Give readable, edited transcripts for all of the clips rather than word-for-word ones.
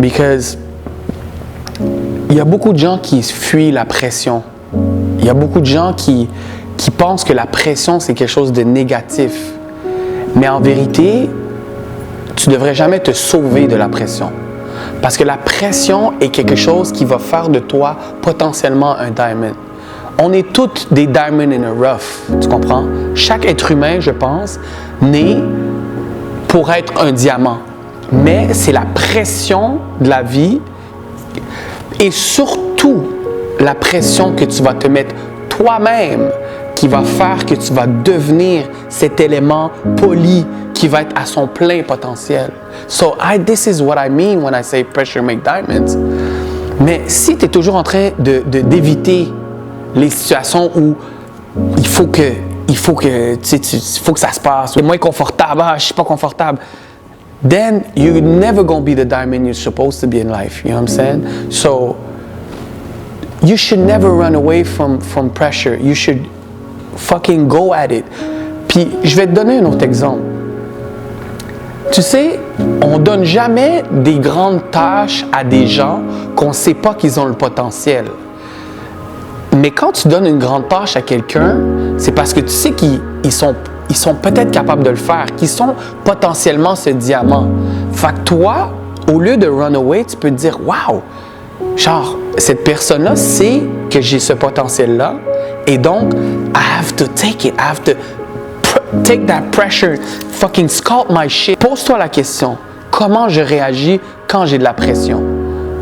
Because il y a beaucoup de gens qui fuient la pression. Il y a beaucoup de gens qui pensent que la pression, c'est quelque chose de négatif. Mais en vérité, tu ne devrais jamais te sauver de la pression. Parce que la pression est quelque chose qui va faire de toi potentiellement un diamond. On est tous des diamonds in a rough, tu comprends? Chaque être humain, je pense, naît pour être un diamant. Mais c'est la pression de la vie et surtout la pression que tu vas te mettre toi-même qui va faire que tu vas devenir cet élément poli qui va être à son plein potentiel. So, this is what I mean when I say pressure make diamonds. Mais si tu es toujours en train d'éviter les situations où il faut que ça se passe, c'est moins confortable, je suis pas confortable, then you're never going to be the diamond you're supposed to be in life. You know what I'm saying? So, you should never run away from pressure. You should fucking go at it. Puis, je vais te donner un autre exemple. Tu sais, on ne donne jamais des grandes tâches à des gens qu'on ne sait pas qu'ils ont le potentiel. Mais quand tu donnes une grande tâche à quelqu'un, c'est parce que tu sais qu'ils sont peut-être capables de le faire, qu'ils sont potentiellement ce diamant. Fait que toi, au lieu de run away, tu peux te dire « Wow! Genre, cette personne-là sait que j'ai ce potentiel-là et donc, I have to take it. I have to take that pressure, fucking sculpt my shit. » Pose-toi la question, comment je réagis quand j'ai de la pression?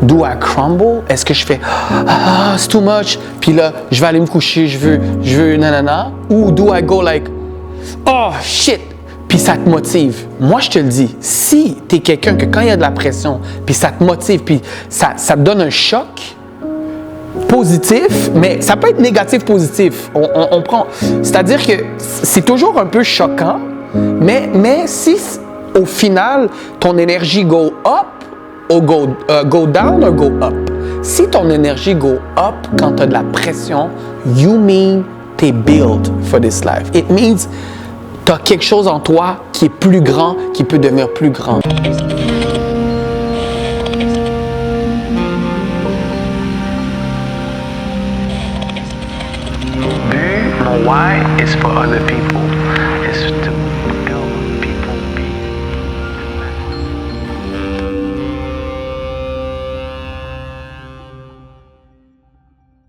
Do I crumble? Est-ce que je fais « c'est too much » puis là, je vais aller me coucher, je veux nanana? Ou do I go like « oh shit » puis ça te motive. Moi, je te le dis, si tu es quelqu'un que quand il y a de la pression, puis ça te motive, puis ça te donne un choc positif, mais ça peut être négatif, positif. On prend, c'est-à-dire que c'est toujours un peu choquant, mais si au final, ton énergie go up, ou go down or go up. Si ton énergie go up quand tu as de la pression, you mean t'es built for this life. It means tu as quelque chose en toi qui est plus grand, qui peut devenir plus grand. Mon why is for other people.